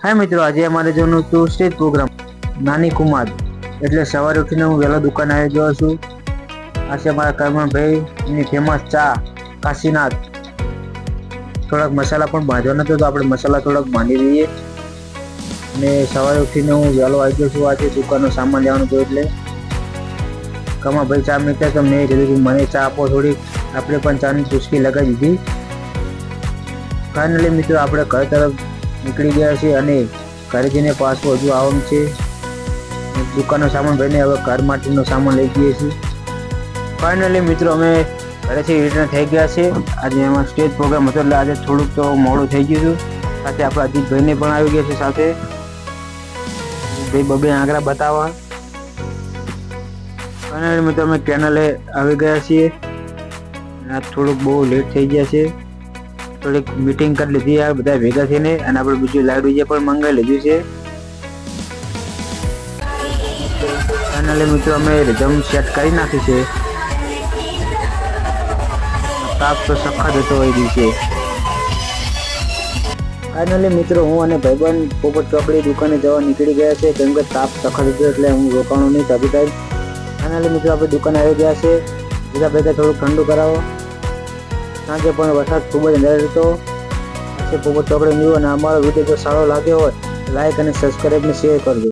હા મિત્રો, આજે અમારે જોવાનું હતું સ્ટેજ પ્રોગ્રામ નાની કુમાર. એટલે સવારે ઉઠીને હું વહેલો દુકાન આવી ગયો છું. આ છે મારા કરમણભાઈ, એની ફેમસ ચા કાશીનાથ. થોડાક મસાલા પણ બાંધવાના હતો, તો આપણે મસાલા થોડાક બાંધી દઈએ. અને સવારે ઉઠીને હું વહેલો આવી ગયો છું. આજે દુકાનનો સામાન લેવાનું હતું એટલે કમાભાઈ ચા મીઠા, તો મેં કીધું કે મને ચા આપો થોડીક. આપણે પણ ચાની ચુસ્કી લગાવી દીધી. ફાઇનલી મિત્રો આપણે ઘર તરફ નીકળી ગયા છે અને ઘરે જઈને પાછું હજુ આવવાનું છે. દુકાનનો સામાન ભરીને હવે ઘર માટેનો સામાન લઈ જઈએ છીએ. ફાઇનલી મિત્રો અમે ઘરેથી રિટર્ન થઈ ગયા છે. આજે એમાં સ્ટેજ પ્રોગ્રામ હતો એટલે આજે થોડુંક તો મોડું થઈ ગયું હતું. સાથે આપણા અજીતભાઈને પણ આવી ગયા છે સાથે. ભાઈ બબે આંકડા બતાવવા. ફાઇનલી મિત્રો અમે કેનલે આવી ગયા છીએ. આ થોડુંક બહુ લેટ થઈ ગયા છે. થોડીક મીટિંગ કરી લીધી આ બધા ભેગા થઈને, અને આપણે બીજું લાઈવ ડીજે પણ મંગાવી લીધું છે. ફાઇનલી મિત્રો અમે રિધમ સેટ કરી નાખી છે. તાપ તો સખત હતો એ દિવસે. ફાઇનલી મિત્રો હું અને ભાઈબંધ પોપટ ચોકડી દુકાને જવા નીકળી ગયા છે, કેમ કે તાપ સખત હતો એટલે હું રોકાણો નહીં તાપી થાય. ફાઇનલી મિત્રો આપણે દુકાને આવી ગયા છે. બધા ભેગા થોડુંક ઠંડુ કરાવો. સાંજે પણ વરસાદ ખૂબ જ અંધારો હતો. પોપટ ચોકડી ન્યૂ, અને અમારો વિડીયો જો સારો લાગ્યો હોય લાઈક અને સબસ્ક્રાઈબ ને શેર કરજો.